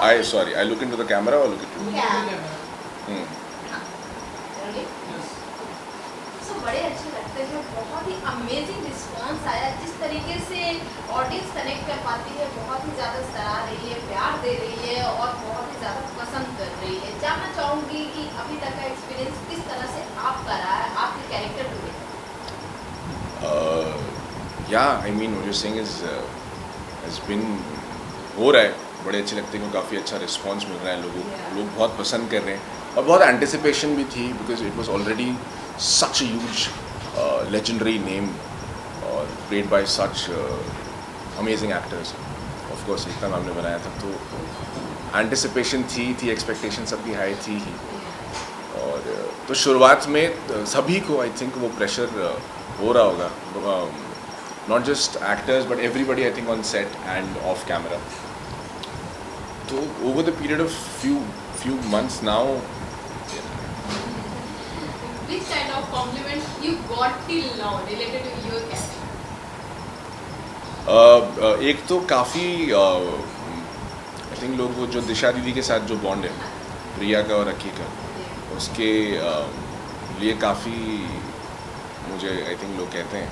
I look into the camera or look at you? Hmm. सो बड़े अच्छे लगते हैं, बहुत ही अमेजिंग रिस्पांस आया, जिस तरीके से ऑडियंस कनेक्ट कर पाती है, बहुत ही ज़्यादा सराह रही है, प्यार दे रही है और बहुत ही ज़्यादा पसंद कर रही है। जानना चाहूँगी कि अभी तक का एक्सपीरियंस किस तरह से आपका रहा है, आपके कैरेक्टर को लेकर। Yeah, I mean what you're saying is has been हो रहा है, बड़े अच्छे लगते हैं, काफ़ी अच्छा रिस्पांस मिल रहा है लोगों को, लोग बहुत पसंद कर रहे हैं और बहुत एंटिसिपेशन भी थी because it was already such a huge legendary name और played by such amazing actors. Of course इतना हमने बनाया था तो एंटिसिपेशन थी एक्सपेक्टेशन सबकी हाई थी ही। और तो शुरुआत में सभी को आई थिंक वो प्रेशर हो रहा होगा, not just actors but everybody I think on set and off camera. तो over the period of few months now, Which kind of compliment you got till now related to your character? एक तो काफ़ी I think लोग वो जो दिशा दीदी के साथ जो बॉन्ड है प्रिया का और रखी का, उसके लिए काफ़ी मुझे आई थिंक लोग कहते हैं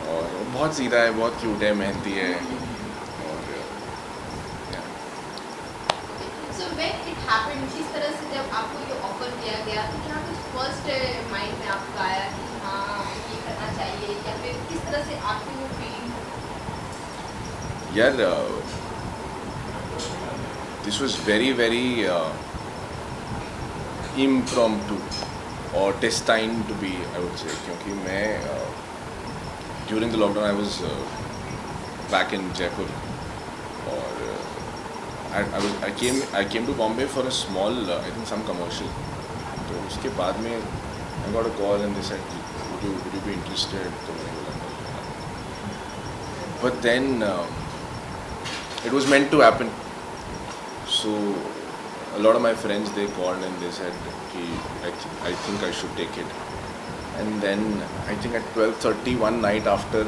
और वो बहुत सीधा है, बहुत क्यूट है, मेहनती है। और So when it happened, किस तरह से जब आपको ये ऑफर दिया गया तो क्या कुछ फर्स्ट माइंड में आपका आया कि हाँ ये करना चाहिए, या फिर किस तरह से आपकी वो फीलिंग? यार दिस वाज वेरी impromptu और destined to be, I would say, क्योंकि मैं during the lockdown I was back in Jaipur और I came to Bombay for a small I think some commercial। तो उसके बाद में I got a call and they said would you be interested, तो मैंने बोला but then it was meant to happen, so a lot of my friends they called and they said I think I should take it, and then I think at 12:30 one night after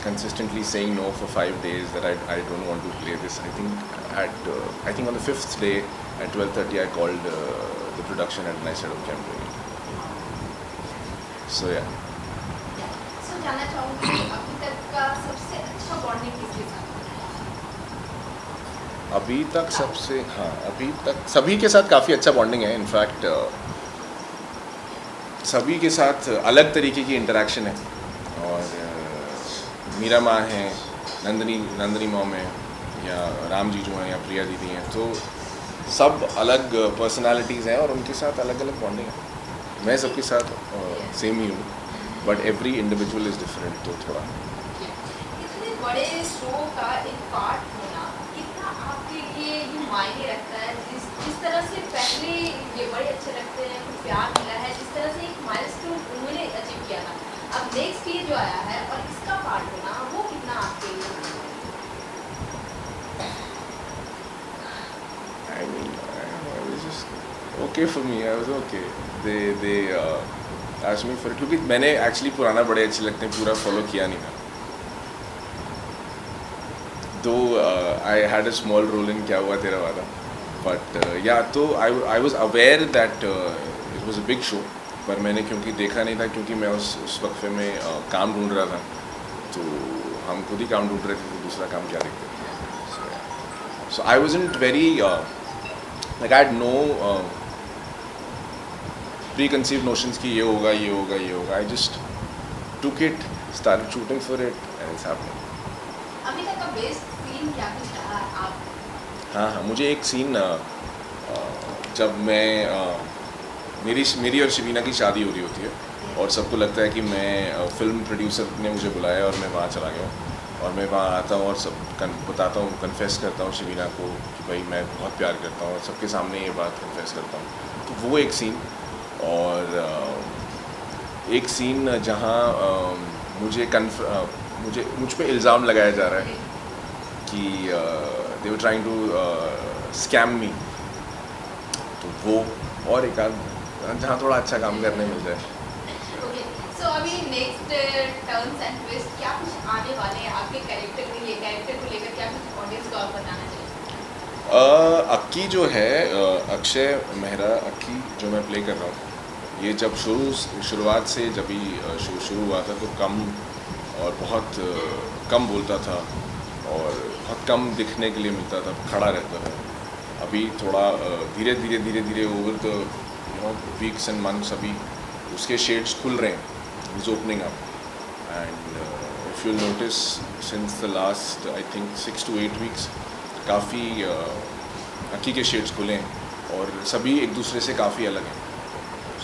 consistently saying no for 5 days that I don't want to play this, I think on the 5th day at 12:30 I called the production and I said okay I'm doing it, so yeah। सो जानना चाहूँगी अभी तक का सबसे अच्छा bonding किसके साथ? अभी तक सभी के साथ काफ़ी अच्छा बॉन्डिंग है। इनफैक्ट सभी के साथ अलग तरीके की इंटरेक्शन है और मीरा माँ हैं, नंदनी मॉम है, या राम जीजू हैं, या प्रिया दीदी हैं, तो सब अलग पर्सनालिटीज़ हैं और उनके साथ अलग अलग बॉन्डिंग है। मैं सबके साथ सेम ही हूँ but every individual is different, तो थोड़ा इतने बड़े शो का एक पार्ट होना कितना आपके लिए ये मायने रखता है? जिस तरह से पहले ये बड़े अच्छे लगते हैं, कुछ प्यार मिला है, जिस तरह से एक माइलस्टोन उन्होंने अचीव किया था, अब नेक्स्ट ये जो आया है और इसका पार्ट होना वो कितना आपके लिए? I mean, I was just okay for me. I was okay. They asked me for it क्योंकि मैंने एक्चुअली पुराना बड़े अच्छे लगते हैं पूरा फॉलो किया नहीं था। तो I had a small role in क्या हुआ तेरा वादा, but yeah, तो I was aware that it was a big show, पर मैंने क्योंकि देखा नहीं था क्योंकि मैं उस वक्फे में काम ढूंढ रहा था, तो हम खुद ही काम ढूंढ रहे थे, तो दूसरा काम क्या देखते थे। So I wasn't very like I had no preconceived notions कि ये होगा। I just took it, started shooting for it and it's happening। अभी तक का बेस्ट सीन क्या कुछ रहा आप? हाँ, मुझे एक सीन जब मैं मेरी और शबीना की शादी हो रही होती है और सबको लगता है कि मैं फिल्म प्रोड्यूसर ने मुझे बुलाया और मैं वहाँ चला गया हूँ और मैं वहाँ आता हूँ और सब बताता हूँ, कन्फेस करता हूँ शबीना को कि भाई मैं बहुत प्यार करता हूँ और सबके सामने ये बात कन्फेस करता हूँ। तो वो एक सीन, और एक सीन जहाँ मुझ पे इल्ज़ाम लगाया जा रहा है कि दे वर ट्राइंग टू स्कैम मी, तो वो, और एक आध जहाँ थोड़ा अच्छा काम करने मिल जाए। ओके, सो अभी नेक्स्ट टर्न्स एंड ट्विस्ट क्या कुछ आने वाले हैं आपके कैरेक्टर को लेकर क्या कुछ ऑडियंस को आप बताना चाहिए? अक्की जो है अक्षय मेहरा अक्की जो मैं प्ले कर रहा हूँ, ये जब शुरुआत से जब ही शुरू हुआ था तो कम और बहुत कम बोलता था और बहुत कम दिखने के लिए मिलता था, खड़ा रहता था। अभी थोड़ा धीरे धीरे over the weeks and months अभी उसके शेड्स खुल रहे हैं, is opening up and if you notice since the last I think 6 to 8 weeks काफ़ी अक्की के शेड्स खुले हैं और सभी एक दूसरे से काफ़ी अलग हैं।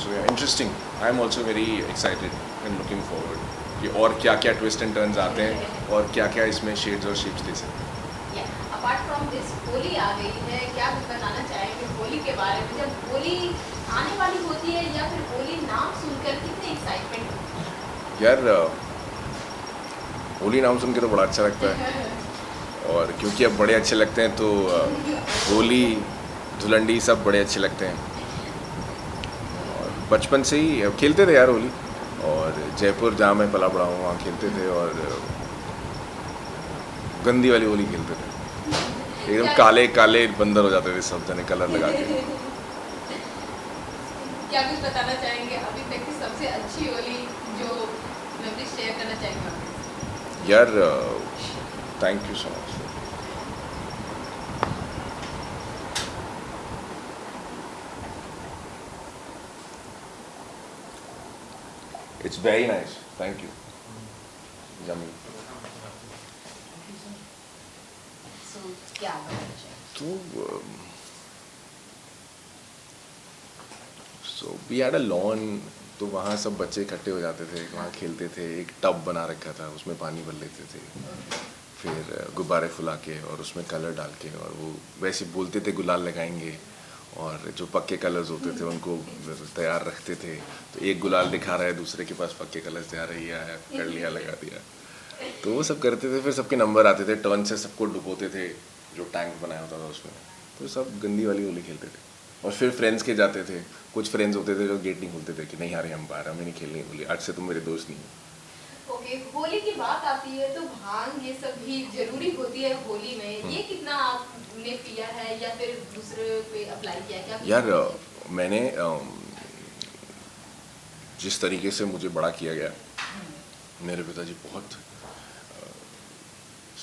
So interesting, I am also very excited and looking forward कि और क्या क्या ट्विस्ट एंड टर्न्स आते हैं और क्या क्या इसमें शेड्स और शेप्स दे सकते हैं। अपार्ट फ्रॉम दिस होली आ गई है, क्या कुछ बताना चाहेंगे होली के बारे में? जब होली आने वाली होती है या फिर होली नाम सुनकर कितनी एक्साइटमेंट होती है? यार होली नाम सुन के तो बड़ा अच्छा लगता है और क्योंकि अब बड़े अच्छे लगते हैं तो होली धुलंडी सब बड़े अच्छे लगते हैं और बचपन से ही खेलते थे यार होली। और जयपुर जहाँ मैं पला बड़ा हूँ वहाँ खेलते थे और गंदी वाली होली खेलते थे, एकदम काले काले बंदर हो जाते थे सब जने कलर लगा के। क्या कुछ बताना चाहेंगे अभी तक की सबसे अच्छी होली जो मेमोरी शेयर करना चाहेंगे? यार thank you so much. It's very nice, thank you. Yummy. क्या बताना चाहेंगे? तो so we had a lawn, तो वहाँ सब बच्चे इकट्ठे हो जाते थे, वहाँ खेलते थे। एक टब बना रखा था, उसमें पानी भर लेते थे, फिर गुब्बारे फुला के और उसमें कलर डाल के और वो वैसे बोलते थे गुलाल लगाएंगे और जो पक्के कलर्स होते थे उनको तैयार रखते थे। तो एक गुलाल दिखा रहा है, दूसरे के पास पक्के कलर्स तैयार है, या कर लिया लगा दिया, तो वो सब करते थे। फिर सबके नंबर आते थे, टर्न से सबको डुबोते थे, जो टैंक बनाया होता था उसमें। तो सब गंदी वाली होली खेलते थे और फिर फ्रेंड्स के जाते थे। कुछ फ्रेंड्स होते थे जो गेट नहीं खोलते थे कि नहीं यार हम बाहर, हमें नहीं खेलनी होली, आज से तुम मेरे दोस्त नहीं हो। ओके, होली की बात आती है तो भांग ये सब भी जरूरी होती है होली में। ये कितना आपने पिया है या फिर दूसरे पे अप्लाई किया? क्या यार मैंने जिस तरीके से मुझे बड़ा किया गया, मेरे पिताजी बहुत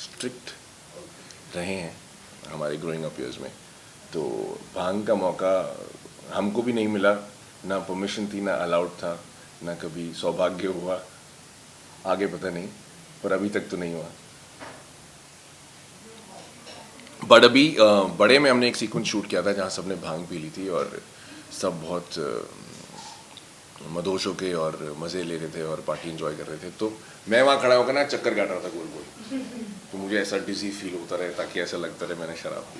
स्ट्रिक्ट रहे हैं हमारे ग्रोइंग अप ईयर्स में, तो भांग का मौका हमको भी नहीं मिला, ना परमिशन थी, ना अलाउड था, ना कभी सौभाग्य हुआ। आगे पता नहीं, पर अभी तक तो नहीं हुआ। बट अभी बड़े में हमने एक सीक्वेंस शूट किया था जहाँ सबने भांग पी ली थी और सब बहुत मदोश होके और मज़े ले रहे थे और पार्टी एंजॉय कर रहे थे। तो मैं वहाँ खड़ा होकर ना चक्कर काट रहा था गोल गोल, तो मुझे ऐसा डिजी फील होता रहे ताकि ऐसा लगता रहे मैंने शराब पी।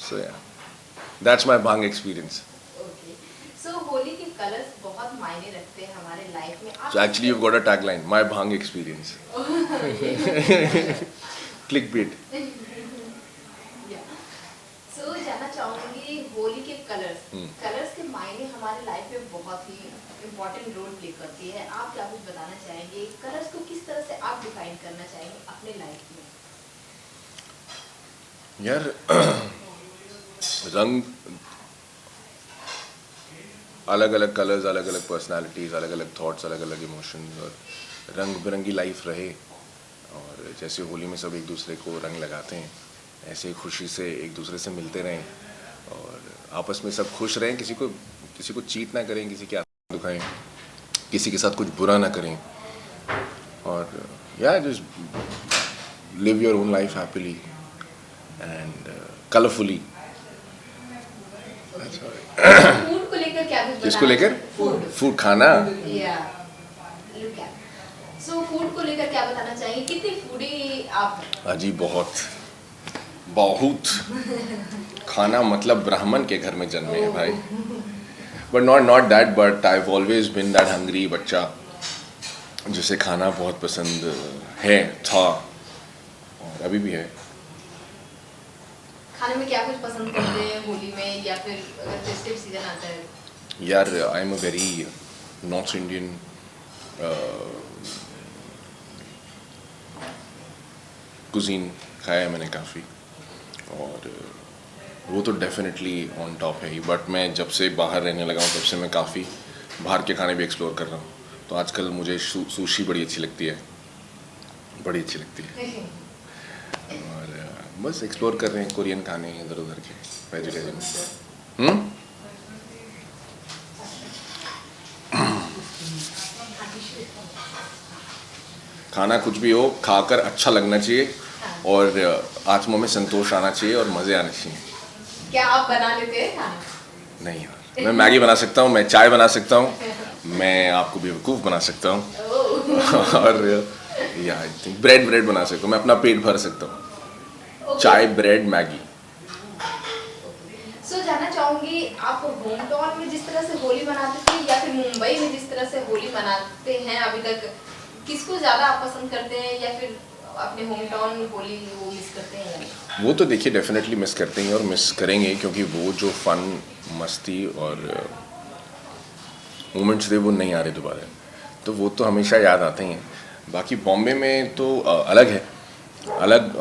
So yeah that's my bhang experience. So Holi के कलर्स बहुत मायने रखते हैं हमारे लाइफ में। So actually you got a tagline, my bhang experience. Clickbait. So जानना चाहूँगी होली के कलर्स के मायने हमारे लाइफ में बहुत ही इम्पोर्टेंट रोल प्ले करती है। आप क्या कुछ बताना चाहेंगे? कलर्स को किस तरह से आप डिफाइन करना चाहेंगे अपने लाइफ में? यार रंग, अलग अलग कलर्स, अलग अलग पर्सनालिटीज़, अलग अलग थॉट्स, अलग अलग इमोशंस, और रंग बिरंगी लाइफ रहे। और जैसे होली में सब एक दूसरे को रंग लगाते हैं, ऐसे खुशी से एक दूसरे से मिलते रहें और आपस में सब खुश रहें, किसी को चीट ना करें, किसी की आत्मा दुखाएं, किसी के साथ कुछ बुरा ना करें, और या just live your own life happily and colourfully. Food को लेकर क्या कुछ? किसको लेकर? फूड खाना। सो फूड को लेकर क्या बताना चाहिए? कितनी फूडी आप हैं? अजी बहुत बहुत खाना, मतलब ब्राह्मण के घर में जन्मे हैं भाई। But not that, but I have always been that hungry बच्चा जिसे खाना बहुत पसंद है, था और अभी भी है। खाने में क्या कुछ पसंद करते हैं होली में, या फिर अगर फेस्टिव सीजन आता है? यार I am a very north Indian cuisine खाया है मैंने काफ़ी, और वो तो डेफिनेटली ऑन टॉप है ही, बट मैं जब से बाहर रहने लगा हूँ तब से मैं काफ़ी बाहर के खाने भी एक्सप्लोर कर रहा हूँ। तो आजकल मुझे सुशी बड़ी अच्छी लगती है, बड़ी अच्छी लगती है। और बस एक्सप्लोर कर रहे हैं कोरियन खाने इधर उधर के, वेजिटेरियन। हम्म। खाना कुछ भी हो, खाकर अच्छा लगना चाहिए और आत्मा में संतोष आना चाहिए और मज़े आने चाहिए। क्या आप बना लेते हैं खाना? नहीं यार, मैं मैगी बना सकता हूँ, मैं चाय बना सकता हूँ, मैं आपको बेवकूफ़ बना सकता हूँ ओह, और या आई थिंक ब्रेड बना सकता हूँ, मैं अपना पेट भर सकता हूँ। ओके। चाय, ब्रेड, मैगी। सो जानना चाहूंगी आप होम टाउन में जिस तरह से होली मनाते थे या फिर मुंबई में जिस तरह से होली मनाते हैं अभी तक, किसको ज्यादा आप पसंद करते हैं या फिर अपने होम टाउन होली वो मिस करते हैं या नहीं? वो तो देखिए डेफिनेटली मिस करते हैं और मिस करेंगे, क्योंकि वो जो फन, मस्ती और मोमेंट्स थे वो नहीं आ रहे दोबारा। तो वो तो हमेशा याद आते ही हैं। बाकी बॉम्बे में तो अलग है, अलग,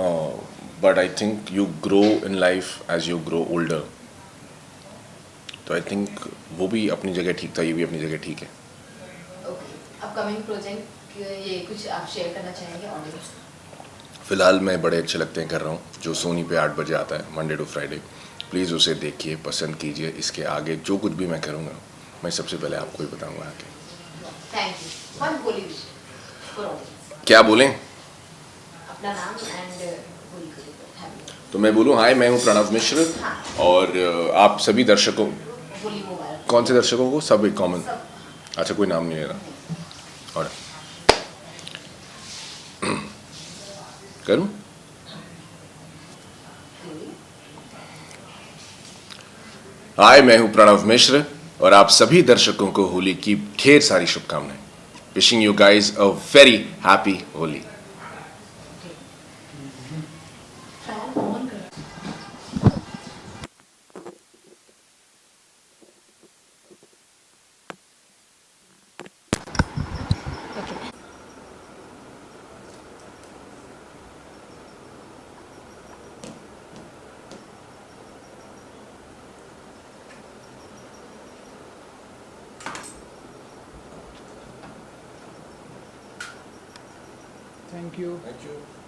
but I think you grow in life as you grow older. तो आई थिंक वो भी अपनी जगह ठीक था, ये भी अपनी जगह ठीक है। ओके, अपकमिंग प्रोजेक्ट ये कुछ आप शेयर करना चाहेंगे ऑडियंस? फ़िलहाल मैं बड़े अच्छे लगते हैं कर रहा हूँ, जो सोनी पे 8 बजे आता है मंडे टू फ्राइडे। प्लीज़ उसे देखिए, पसंद कीजिए। इसके आगे जो कुछ भी मैं करूँगा मैं सबसे पहले आपको ही बताऊँगा आके। Thank you. One Holi wish for audience. क्या बोलें? अपना नाम एंड होली को लेकर हैप्पी तो मैं बोलूँ, हाय मैं हूँ प्रणव मिश्र हाँ। और आप सभी दर्शकों, होली मुबारक। कौन से दर्शकों को? सब एक कॉमन। सब। अच्छा, कोई नाम नहीं ले रहा। और करूँ? हाय मैं हूँ प्रणव मिश्र और आप सभी दर्शकों को होली की ढेर सारी शुभकामनाएं। Wishing you guys a very happy Holi. Fan on कर। Thank you. Thank you.